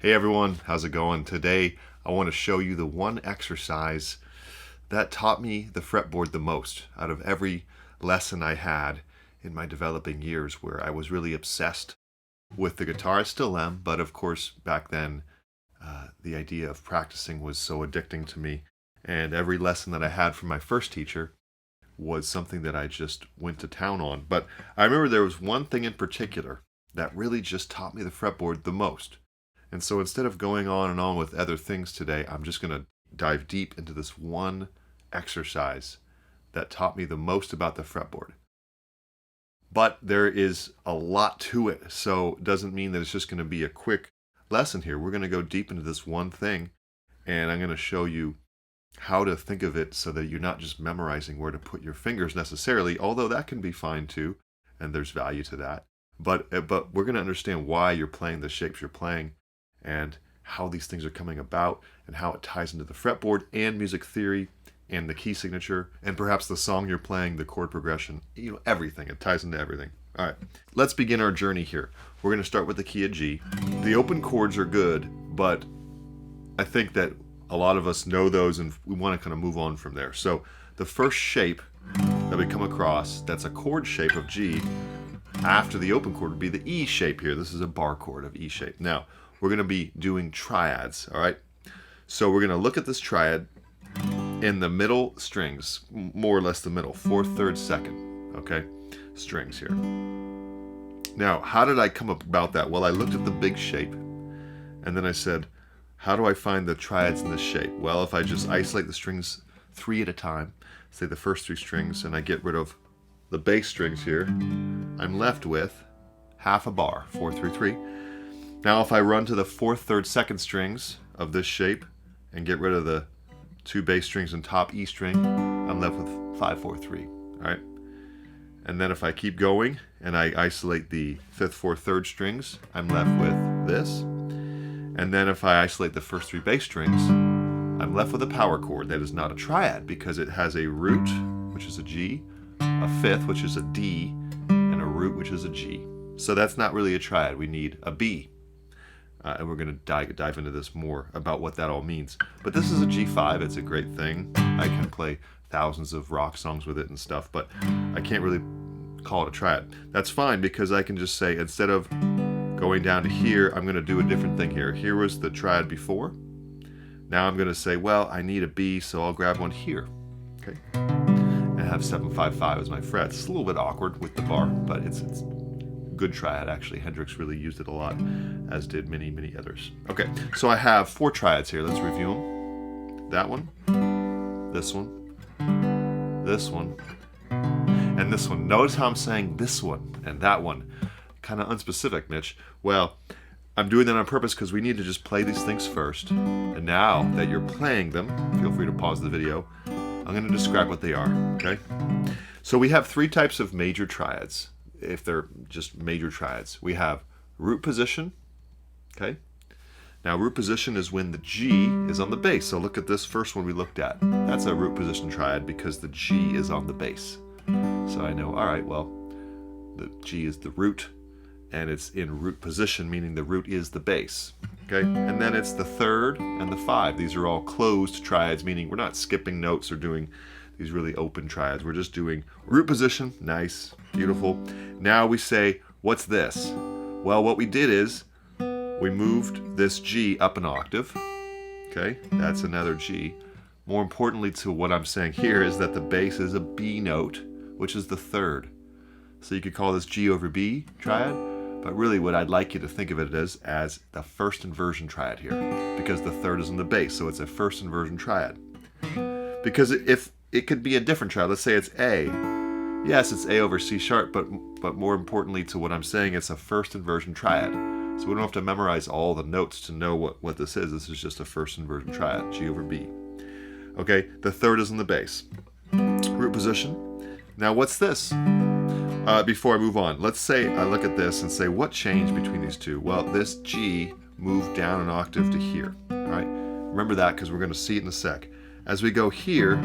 Hey everyone, how's it going? Today I want to show you the one exercise that taught me the fretboard the most out of every lesson I had in my developing years, where I was really obsessed with the guitar. I still am, but of course back then the idea of practicing was so addicting to me, and every lesson that I had from my first teacher was something that I just went to town on. But I remember there was one thing in particular that really just taught me the fretboard the most. And so instead of going on and on with other things today, I'm just going to dive deep into this one exercise that taught me the most about the fretboard. But there is a lot to it, so it doesn't mean that it's just going to be a quick lesson here. We're going to go deep into this one thing, and I'm going to show you how to think of it so that you're not just memorizing where to put your fingers necessarily, although that can be fine too, and there's value to that. But we're going to understand why you're playing the shapes you're playing, and how these things are coming about, and how it ties into the fretboard and music theory and the key signature, and perhaps the song you're playing, the chord progression, everything. It ties into everything. All right, let's begin our journey here. We're going to start with the key of G. The open chords are good, but I think that a lot of us know those and we want to kind of move on from there. So the first shape that we come across that's a chord shape of G after the open chord would be the E shape here. This is a bar chord of E shape. Now, we're going to be doing triads, all right? So we're going to look at this triad in the middle strings, more or less the middle, 4th, 3rd, 2nd, okay? Strings here. Now, how did I come about that? Well, I looked at the big shape, and then I said, how do I find the triads in this shape? Well, if I just isolate the strings 3 at a time, say the first 3 strings, and I get rid of the bass strings here, I'm left with half a bar, 4, 3, 3. Now if I run to the 4th, 3rd, 2nd strings of this shape and get rid of the 2 bass strings and top E string, I'm left with 5, 4, 3, all right? And then if I keep going and I isolate the 5th, 4th, 3rd strings, I'm left with this. And then if I isolate the first 3 bass strings, I'm left with a power chord that is not a triad because it has a root, which is a G, a 5th, which is a D, and a root, which is a G. So that's not really a triad. We need a B. And we're going to dive into this more about what that all means. But this is a G5. It's a great thing. I can play thousands of rock songs with it and stuff, but I can't really call it a triad. That's fine because I can just say, instead of going down to here, I'm going to do a different thing here. Here was the triad before. Now I'm going to say, well, I need a B, so I'll grab one here. Okay. And have 7, 5, 5 as my frets. It's a little bit awkward with the bar, but it's good triad actually. Hendrix really used it a lot, as did many others. Okay, so I have 4 triads here. Let's review them. That one, this one, this one, and this one. Notice how I'm saying this one and that one. Kind of unspecific, Mitch. Well, I'm doing that on purpose because we need to just play these things first. And now that you're playing them, feel free to pause the video. I'm going to describe what they are, okay? So we have 3 types of major triads. If they're just major triads, we have root position, okay? Now root position is when the G is on the bass. So look at this first one we looked at. That's a root position triad because the G is on the bass. So I know, all right, well, the G is the root and it's in root position, meaning the root is the bass, okay? And then it's the 3rd and the 5. These are all closed triads, meaning we're not skipping notes or doing these really open triads. We're just doing root position, nice, beautiful. Now we say, what's this? Well, what we did is we moved this G up an octave, okay? That's another G. More importantly to what I'm saying here is that the bass is a B note, which is the 3rd. So you could call this G over B triad, but really what I'd like you to think of it as the first inversion triad here, because the 3rd is in the bass, so it's a first inversion triad. Because if it could be a different triad, let's say it's A. Yes, it's A over C sharp, but more importantly to what I'm saying, it's a first inversion triad. So we don't have to memorize all the notes to know what this is. This is just a first inversion triad, G over B. Okay, the 3rd is in the bass. Root position. Now what's this? Before I move on, let's say I look at this and say, what changed between these two? Well, this G moved down an octave to here, all right? Remember that because we're going to see it in a sec. As we go here,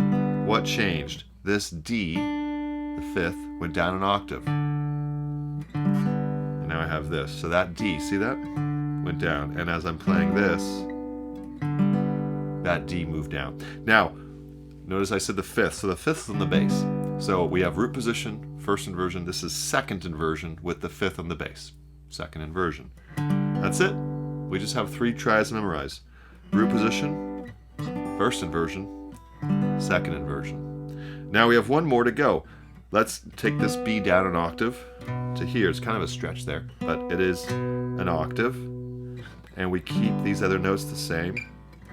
what changed? This D, the 5th, went down an octave. And now I have this. So that D, see that? went down. And as I'm playing this, that D moved down. Now, notice I said the fifth, so the fifth is on the bass. So we have root position, first inversion. This is second inversion with the fifth on the bass. Second inversion. That's it. We just have 3 triads to memorize. Root position, first inversion, second inversion. Now we have one more to go. Let's take this B down an octave to here. It's kind of a stretch there, but it is an octave. And we keep these other notes the same.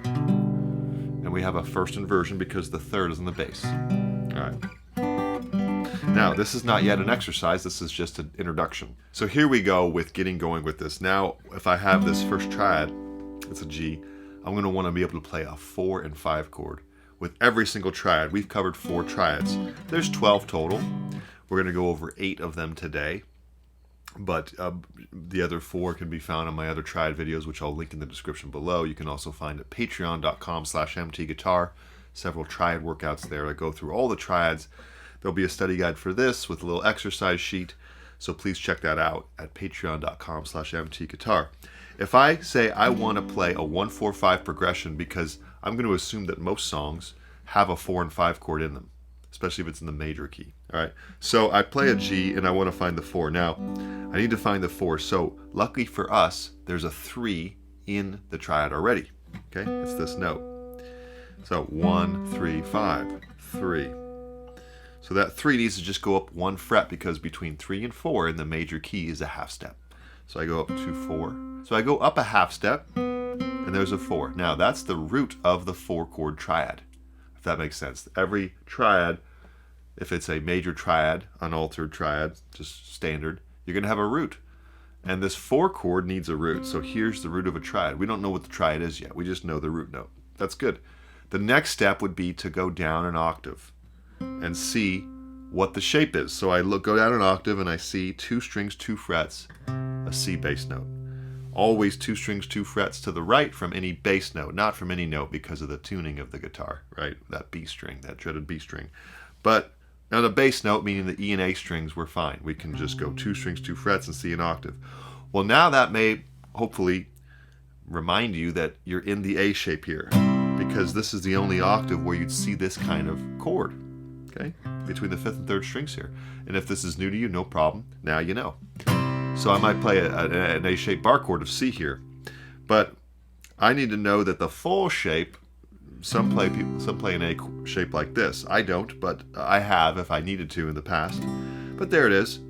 And we have a first inversion because the third is on the bass. All right. Now, this is not yet an exercise, this is just an introduction. So here we go with getting going with this. Now, if I have this first triad, it's a G, I'm going to want to be able to play a 4 and 5 chord with every single triad. We've covered 4 triads. There's 12 total. We're going to go over 8 of them today, but the other 4 can be found on my other triad videos, which I'll link in the description below. You can also find at patreon.com/mtguitar, several triad workouts there. I go through all the triads. There'll be a study guide for this with a little exercise sheet, so please check that out at patreon.com/mtguitar. If I say I want to play a 1-4-5 progression, because I'm going to assume that most songs have a 4 and 5 chord in them, especially if it's in the major key. All right, so I play a G and I want to find the 4. Now, I need to find the 4. So luckily for us, there's a 3 in the triad already. Okay, it's this note. So 1, 3, 5, 3. So that 3 needs to just go up 1 fret because between 3 and 4 in the major key is a half step. So I go up to 4. So I go up a half step and there's a 4. Now that's the root of the 4 chord triad, if that makes sense. Every triad, if it's a major triad, unaltered triad, just standard, you're going to have a root. And this 4 chord needs a root. So here's the root of a triad. We don't know what the triad is yet. We just know the root note. That's good. The next step would be to go down an octave and see what the shape is. So I go down an octave and I see 2 strings, 2 frets, a C bass note. Always 2 strings, 2 frets to the right from any bass note, not from any note because of the tuning of the guitar, right? That B string, that dreaded B string. But on a bass note, meaning the E and A strings, we're fine. We can just go 2 strings, 2 frets and C an octave. Well, now that may hopefully remind you that you're in the A shape here, because this is the only octave where you'd see this kind of chord. Okay, between the 5th and 3rd strings here. And if this is new to you, no problem. Now you know. So I might play an A-shaped bar chord of C here. But I need to know that the full shape, some play an A shape like this. I don't, but I have if I needed to in the past. But there it is.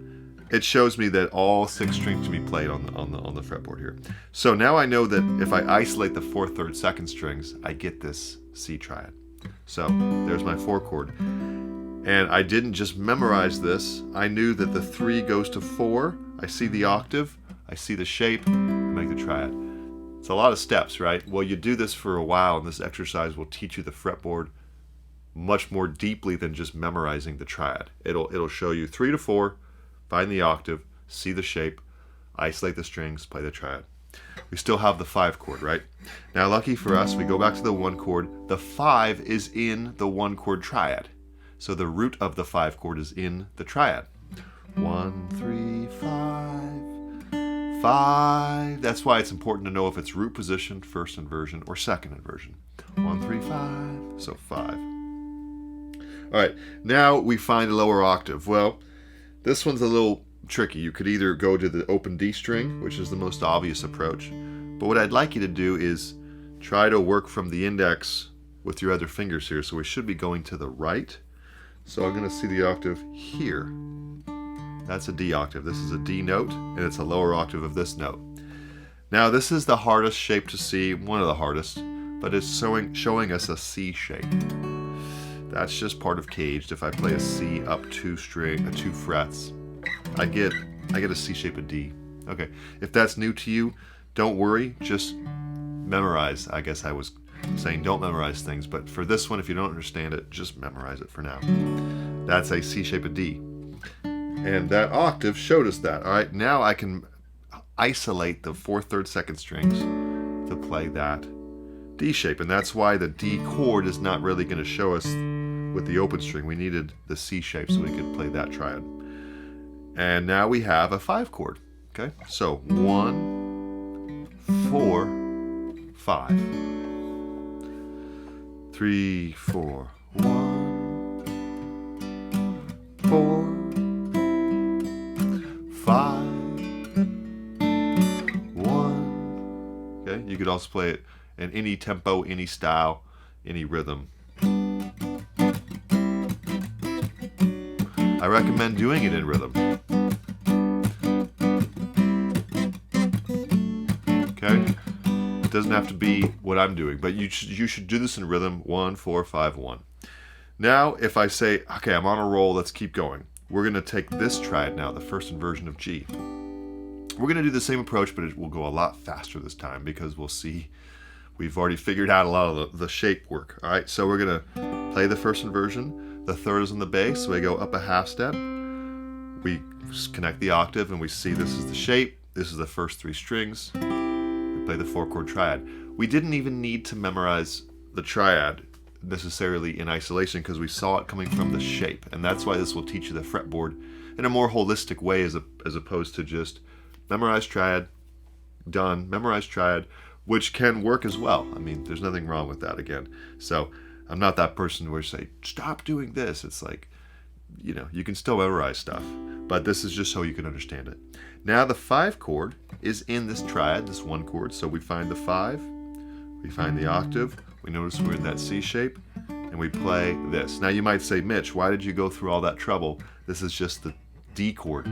It shows me that all 6 strings can be played on the fretboard here. So now I know that if I isolate the 4th, 3rd, 2nd strings, I get this C triad. So there's my 4 chord. And I didn't just memorize this. I knew that the 3 goes to 4. I see the octave. I see the shape. I make the triad. It's a lot of steps, right? Well, you do this for a while, and this exercise will teach you the fretboard much more deeply than just memorizing the triad. It'll show you 3 to 4, find the octave, see the shape, isolate the strings, play the triad. We still have the 5 chord, right? Now, lucky for us, we go back to the 1 chord. The 5 is in the 1 chord triad. So the root of the 5 chord is in the triad. 1, 3, 5, 5. That's why it's important to know if it's root position, first inversion, or second inversion. 1, 3, 5. So 5. All right, now we find a lower octave. Well, this one's a little tricky. You could either go to the open D string, which is the most obvious approach. But what I'd like you to do is try to work from the index with your other fingers here. So we should be going to the right. So I'm going to see the octave here. That's a D octave. This is a D note, and it's a lower octave of this note. Now this is the hardest shape to see, one of the hardest, but it's showing us a C shape. That's just part of caged. If I play a C up 2 frets, I get a C shape of D. Okay, if that's new to you, don't worry, just memorize. I guess I was saying don't memorize things, but for this one, if you don't understand it, just memorize it for now. That's a C shape of D. And that octave showed us that. All right, now I can isolate the 4th, 3rd, 2nd strings to play that D shape. And that's why the D chord is not really going to show us with the open string. We needed the C shape so we could play that triad. And now we have a 5 chord. Okay, so 1, 4, 5. 3, 4, 1, 4, 5, 1. Okay, you could also play it in any tempo, any style, any rhythm. I recommend doing it in rhythm. Okay? It doesn't have to be what I'm doing, but you should do this in rhythm. 1, 4, 5, 1. Now, if I say, okay, I'm on a roll, let's keep going. We're going to take this triad now, the first inversion of G. We're going to do the same approach, but it will go a lot faster this time because we'll see we've already figured out a lot of the shape work. All right, so we're going to play the first inversion. The third is on the bass, so we go up a half step. We connect the octave, and we see this is the shape. This is the first 3 strings. We play the 4-chord triad. We didn't even need to memorize the triad necessarily in isolation because we saw it coming from the shape, and that's why this will teach you the fretboard in a more holistic way as opposed to just memorize triad, done, memorize triad, which can work as well. I mean, there's nothing wrong with that again. So I'm not that person where I say, stop doing this. It's like, you know, you can still memorize stuff, but this is just so you can understand it. Now the 5 chord is in this triad, this 1 chord. So we find the 5, we find the octave, we notice we're in that C shape, and we play this. Now you might say, Mitch, why did you go through all that trouble? This is just the D chord.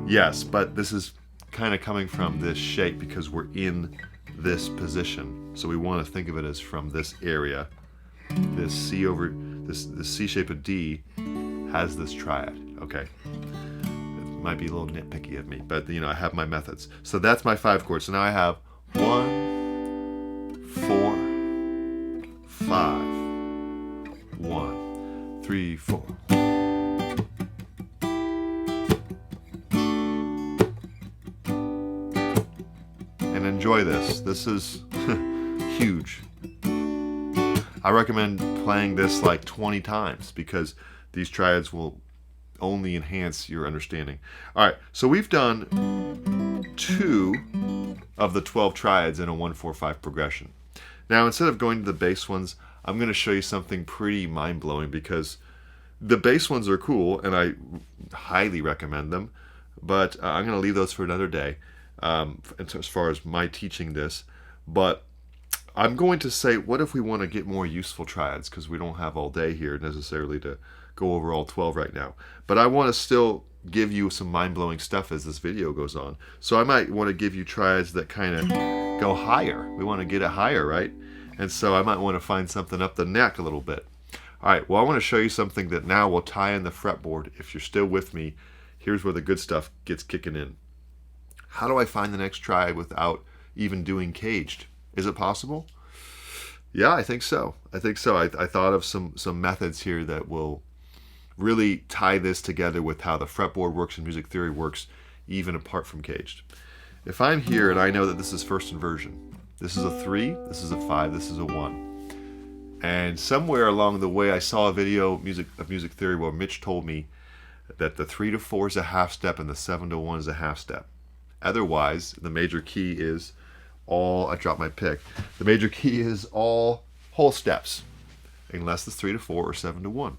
Yes, but this is kind of coming from this shape because we're in this position. So we want to think of it as from this area. This C over this C shape of D has this triad. Okay, it might be a little nitpicky of me, but you know, I have my methods. So that's my 5 chord. So now I have 1, 4, 5, 1, 3, 4. And enjoy this. This is huge. I recommend playing this like 20 times because these triads will only enhance your understanding. All right, so we've done 2 of the 12 triads in a 1-4-5 progression. Now, instead of going to the bass ones, I'm going to show you something pretty mind-blowing because the bass ones are cool and I highly recommend them, but I'm going to leave those for another day as far as my teaching this. But I'm going to say, what if we want to get more useful triads? Because we don't have all day here necessarily to go over all 12 right now. But I want to still give you some mind-blowing stuff as this video goes on. So I might want to give you triads that kind of go higher. We want to get it higher, right? And so I might want to find something up the neck a little bit. All right, well, I want to show you something that now will tie in the fretboard. If you're still with me, here's where the good stuff gets kicking in. How do I find the next triad without even doing caged? Is it possible? Yeah, I think so. I thought of some methods here that will really tie this together with how the fretboard works and music theory works, even apart from caged. If I'm here and I know that this is first inversion, this is a 3, this is a 5, this is a 1. And somewhere along the way I saw a video of music theory where Mitch told me that the 3 to 4 is a half step and the 7 to 1 is a half step. Otherwise, the major key is all, I dropped my pick. The major key is all whole steps, unless it's 3 to 4 or 7 to 1.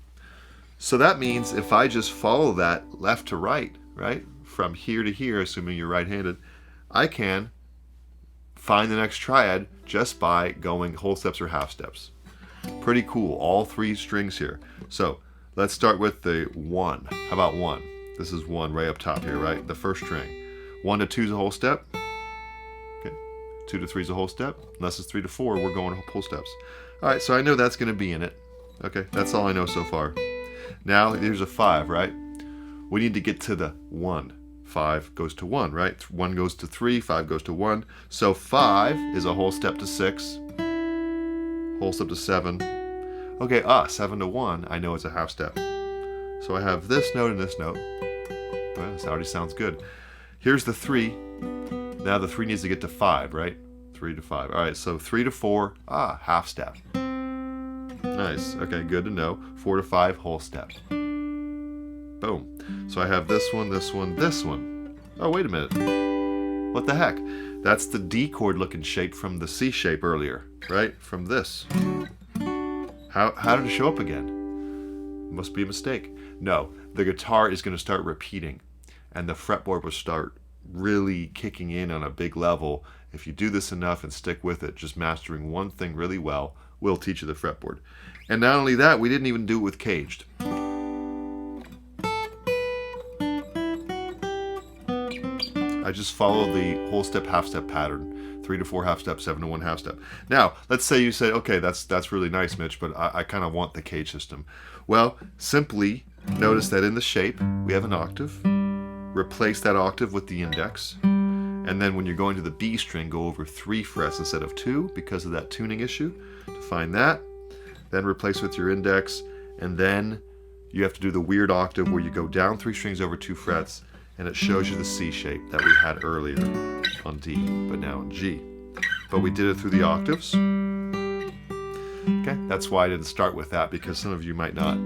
So that means if I just follow that left to right, from here to here, assuming you're right-handed, I can find the next triad just by going whole steps or half steps. Pretty cool, all 3 strings here. So let's start with the 1. How about 1? This is 1 right up top here, right? The first string. 1 to 2 is a whole step. 2 to 3 is a whole step. Unless it's 3 to 4, we're going whole steps. All right, so I know that's going to be in it. Okay, that's all I know so far. Now, here's a 5, right? We need to get to the 1. 5 goes to 1, right? 1 goes to 3, 5 goes to 1. So 5 is a whole step to 6, whole step to 7. Okay, 7 to 1, I know it's a half step. So I have this note and this note. Well, this already sounds good. Here's the 3. Now the 3 needs to get to 5, right? 3 to 5. All right, so 3 to 4, half step. Nice. Okay, good to know. 4 to 5, whole step. Boom. So I have this one, this one, this one. Oh, wait a minute. What the heck? That's the D chord looking shape from the C shape earlier, right? From this. How did it show up again? Must be a mistake. No, the guitar is going to start repeating, and the fretboard will start really kicking in on a big level. If you do this enough and stick with it, just mastering one thing really well will teach you the fretboard. And not only that, we didn't even do it with caged. I just followed the whole step, half step pattern. 3 to 4 half step, 7 to 1 half step. Now, let's say you say, okay, that's really nice, Mitch, but I kind of want the cage system. Well, simply notice that in the shape, we have an octave. Replace that octave with the index. And then when you're going to the B string, go over 3 frets instead of 2 because of that tuning issue. To find that, then replace with your index, and then you have to do the weird octave where you go down 3 strings over 2 frets, and it shows you the C shape that we had earlier on D, but now in G. But we did it through the octaves. Okay, that's why I didn't start with that, because some of you might not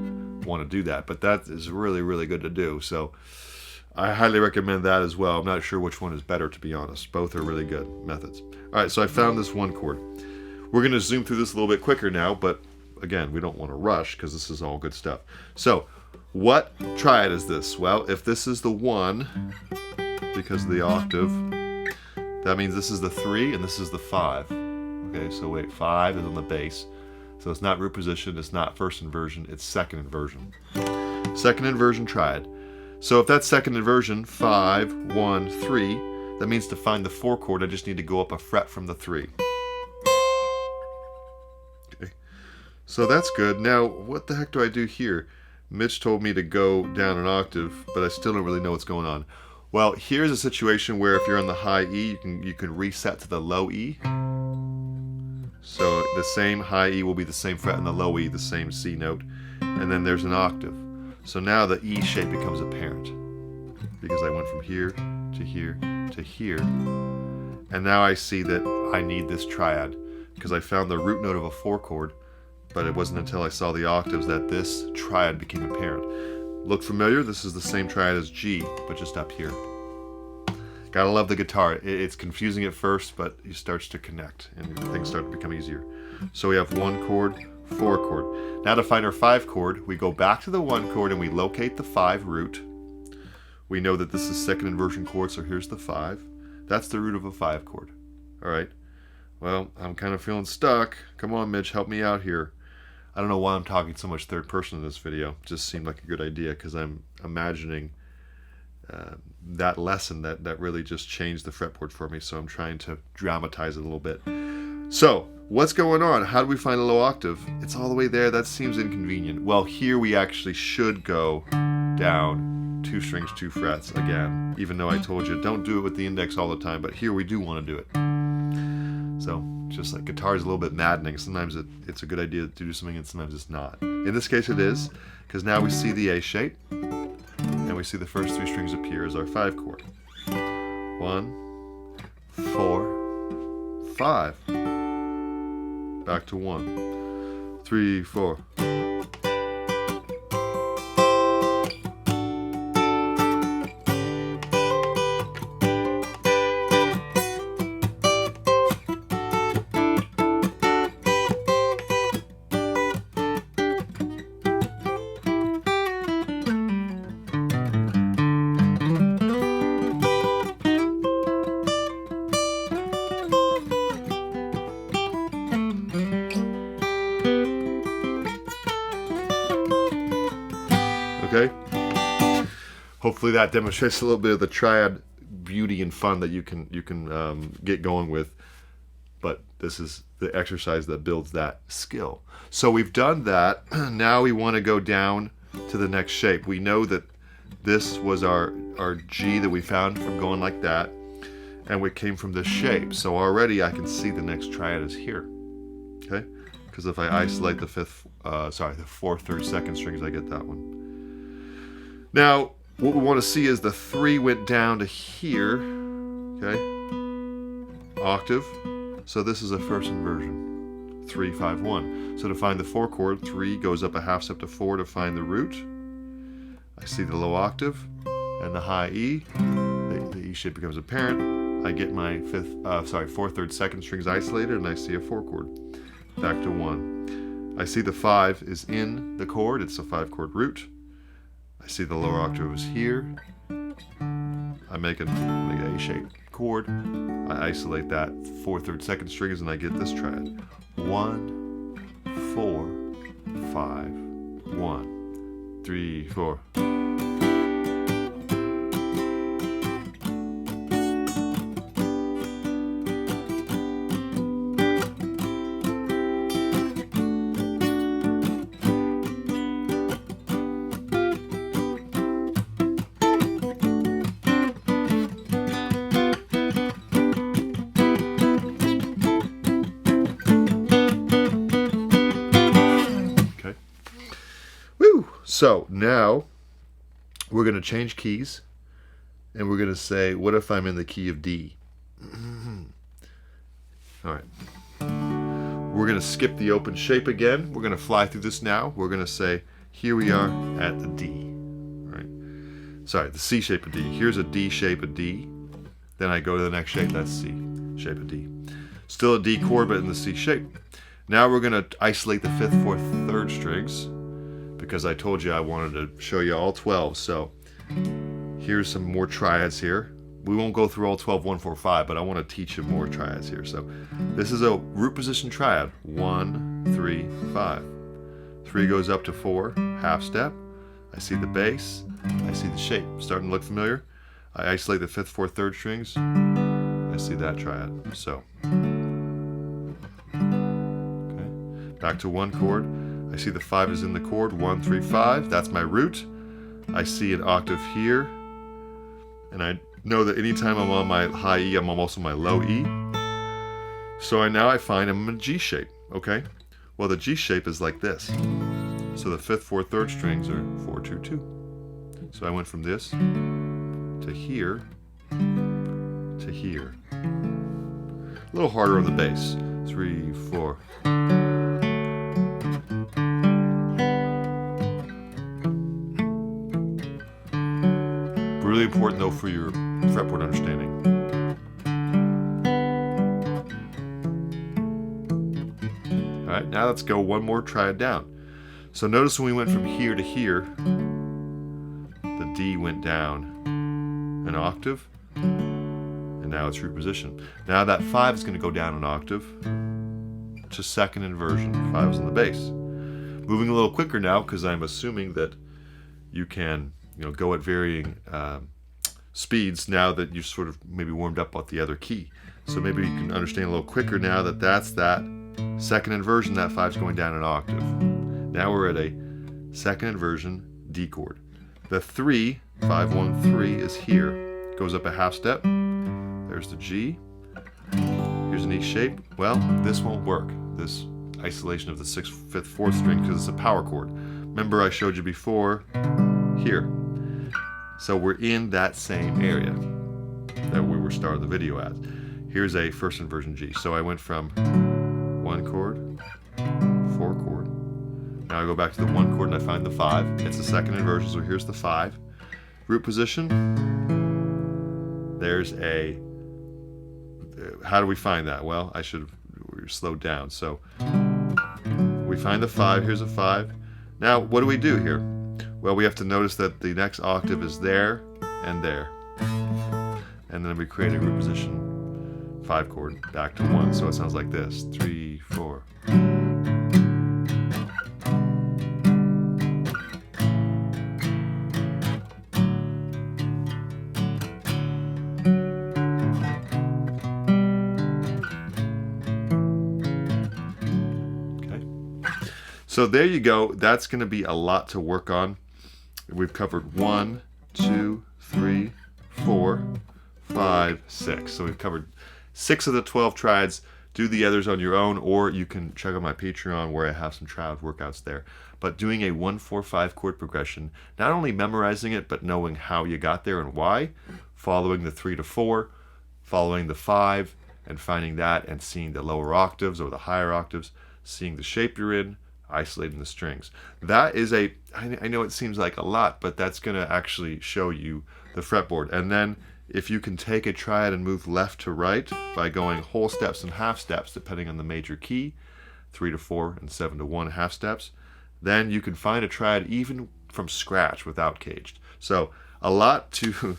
want to do that, but that is really, really good to do. So I highly recommend that as well. I'm not sure which one is better, to be honest. Both are really good methods. All right, so I found this one chord. We're going to zoom through this a little bit quicker now, but again, we don't want to rush because this is all good stuff. So what triad is this? Well, if this is the 1, because of the octave, that means this is the 3 and this is the 5. Okay, so wait, 5 is on the bass. So it's not root position, it's not first inversion, it's second inversion. Second inversion triad. So if that's second inversion, 5, 1, 3, that means to find the 4 chord, I just need to go up a fret from the 3. Okay, so that's good. Now, what the heck do I do here? Mitch told me to go down an octave, but I still don't really know what's going on. Well, here's a situation where if you're on the high E, you can reset to the low E. So the same high E will be the same fret and the low E, the same C note. And then there's an octave. So now the E shape becomes apparent because I went from here to here to here. And now I see that I need this triad because I found the root note of a 4 chord, but it wasn't until I saw the octaves that this triad became apparent. Look familiar? This is the same triad as G, but just up here. Gotta love the guitar. It's confusing at first, but it starts to connect and things start to become easier. So we have 1 chord, 4 chord. Now to find our 5 chord, we go back to the 1 chord and we locate the 5 root. We know that this is second inversion chord, so here's the 5. That's the root of a 5 chord. All right. Well, I'm kind of feeling stuck. Come on, Mitch, help me out here. I don't know why I'm talking so much third person in this video. It just seemed like a good idea because I'm imagining that lesson that really just changed the fretboard for me, so I'm trying to dramatize it a little bit. So, what's going on? How do we find a low octave? It's all the way there. That seems inconvenient. Well, here we actually should go down 2 strings, 2 frets again, even though I told you don't do it with the index all the time, but here we do want to do it. So, just like guitar is a little bit maddening. Sometimes it's a good idea to do something and sometimes it's not. In this case it is, because now we see the A shape and we see the first 3 strings appear as our 5 chord. 1, 4, 5. Back to 1, 3, 4. Okay? Hopefully that demonstrates a little bit of the triad beauty and fun that you can get going with. But this is the exercise that builds that skill. So we've done that. Now we want to go down to the next shape. We know that this was our G that we found from going like that, and we came from this shape. So already I can see the next triad is here. Okay? Because if I isolate the 4th, 3rd, 2nd strings, I get that one. Now, what we want to see is the 3 went down to here, okay? Octave. So this is a first inversion. 3, 5, 1. So to find the 4 chord, 3 goes up a half step to 4 to find the root. I see the low octave and the high E. The E shape becomes apparent. I get my fourth, third, second strings isolated, and I see a 4 chord. Back to 1. I see the 5 is in the chord. It's a 5 chord root. I see the lower octave is here. I make a A-shaped chord. I isolate that 4th, 3rd, 2nd strings, and I get this triad. 1, 4, 5, 1, 3, 4. So now we're going to change keys, and we're going to say, what if I'm in the key of D? All right. We're going to skip the open shape again. We're going to fly through this now. We're going to say, here we are at the D. All right. Sorry, the C shape of D. Here's a D shape of D. Then I go to the next shape. That's C shape of D. Still a D chord, but in the C shape. Now we're going to isolate the 5th, 4th, 3rd strings, because I told you I wanted to show you all 12. So here's some more triads here. We won't go through all 12, 1, 4, 5, but I want to teach you more triads here. So this is a root position triad. 1, 3, 5. 3 goes up to 4, half step. I see the bass. I see the shape. Starting to look familiar? I isolate the 5th, 4th, 3rd strings. I see that triad. So, okay. Back to 1 chord. I see the 5 is in the chord, 1, 3, 5. That's my root. I see an octave here. And I know that anytime I'm on my high E, I'm also on my low E. So now I find I'm in a G shape, okay? Well, the G shape is like this. So the 5th, 4th, 3rd strings are 4, 2, 2. So I went from this to here to here. A little harder on the bass. 3, 4. Really important though for your fretboard understanding. Alright, now let's go one more triad down. So notice when we went from here to here, the D went down an octave, and now it's root position. Now that 5 is going to go down an octave to 2nd inversion. 5 is in the bass. Moving a little quicker now, because I'm assuming that you can go at varying speeds now that you've sort of maybe warmed up with the other key. So maybe you can understand a little quicker now that that's that 2nd inversion, that 5's going down an octave. Now we're at a 2nd inversion D chord. The 3, 5, 1, 3 is here. Goes up a half step. There's the G. Here's an E shape. Well, this won't work, this isolation of the 6th, 5th, 4th string, because it's a power chord. Remember I showed you before, here. So we're in that same area that we were starting the video at. Here's a 1st inversion G. So I went from 1 chord, 4 chord. Now I go back to the 1 chord and I find the 5. It's the 2nd inversion, so here's the 5. Root position. There's a, how do we find that? Well, we're slowed down. So we find the 5, here's a 5. Now what do we do here? Well, we have to notice that the next octave is there and there. And then we create a root position 5 chord back to 1. So it sounds like this. 3, 4. So there you go. That's going to be a lot to work on. We've covered 1, 2, 3, 4, 5, 6. So we've covered 6 of the 12 triads. Do the others on your own, or you can check out my Patreon where I have some triad workouts there. But doing a 1, 4, 5 chord progression, not only memorizing it, but knowing how you got there and why, following the 3 to 4, following the 5, and finding that and seeing the lower octaves or the higher octaves, seeing the shape you're in, isolating the strings. That is I know it seems like a lot, but that's going to actually show you the fretboard. And then if you can take a triad and move left to right by going whole steps and half steps, depending on the major key, 3 to 4 and 7 to 1 half steps, then you can find a triad even from scratch without caged. So a lot to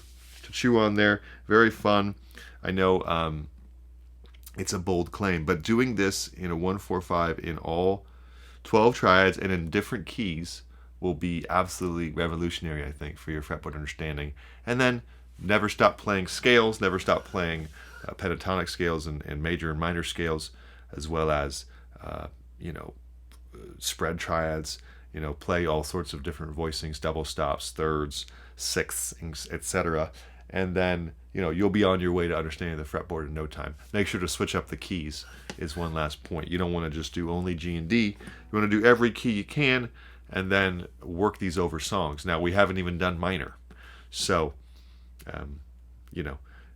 chew on there. Very fun. I know it's a bold claim, but doing this in a 1-4-5 in all 12 triads and in different keys will be absolutely revolutionary, I think, for your fretboard understanding. And then never stop playing scales, never stop playing pentatonic scales and major and minor scales, as well as spread triads. Play all sorts of different voicings, double stops, thirds, sixths, etc. And then you'll be on your way to understanding the fretboard in no time. Make sure to switch up the keys is one last point. You don't want to just do only G and D. You want to do every key you can and then work these over songs. Now, we haven't even done minor. So,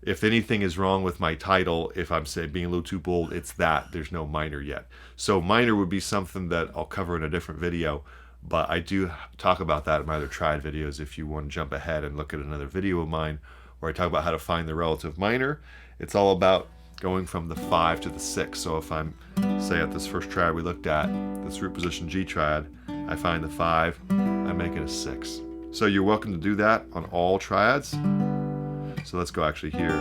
if anything is wrong with my title, if I'm being a little too bold, it's that. There's no minor yet. So minor would be something that I'll cover in a different video, but I do talk about that in my other triad videos if you want to jump ahead and look at another video of mine where I talk about how to find the relative minor. It's all about going from the 5 to the 6. So if I'm, say, at this first triad we looked at, this root position G triad, I find the 5, I make it a 6. So you're welcome to do that on all triads. So let's go actually here.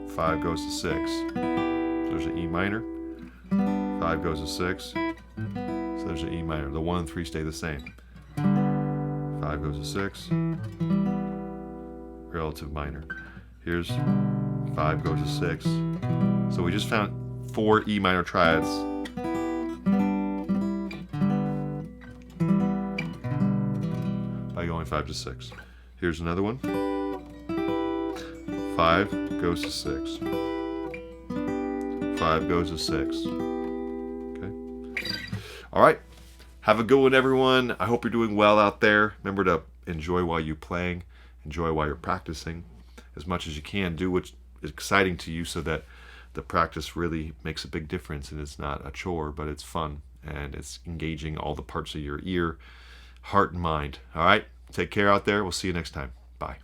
5 goes to 6. So there's an E minor. 5 goes to 6. So there's an E minor. The 1 and 3 stay the same. 5 goes to 6. Relative minor. Here's 5 goes to 6. So we just found 4 E minor triads. By going 5 to 6. Here's another one. 5 goes to 6. 5 goes to 6. Okay. All right. Have a good one, everyone. I hope you're doing well out there. Remember to enjoy while you're playing. Enjoy while you're practicing as much as you can. Do what's exciting to you so that the practice really makes a big difference and it's not a chore, but it's fun and it's engaging all the parts of your ear, heart, and mind. All right. Take care out there. We'll see you next time. Bye.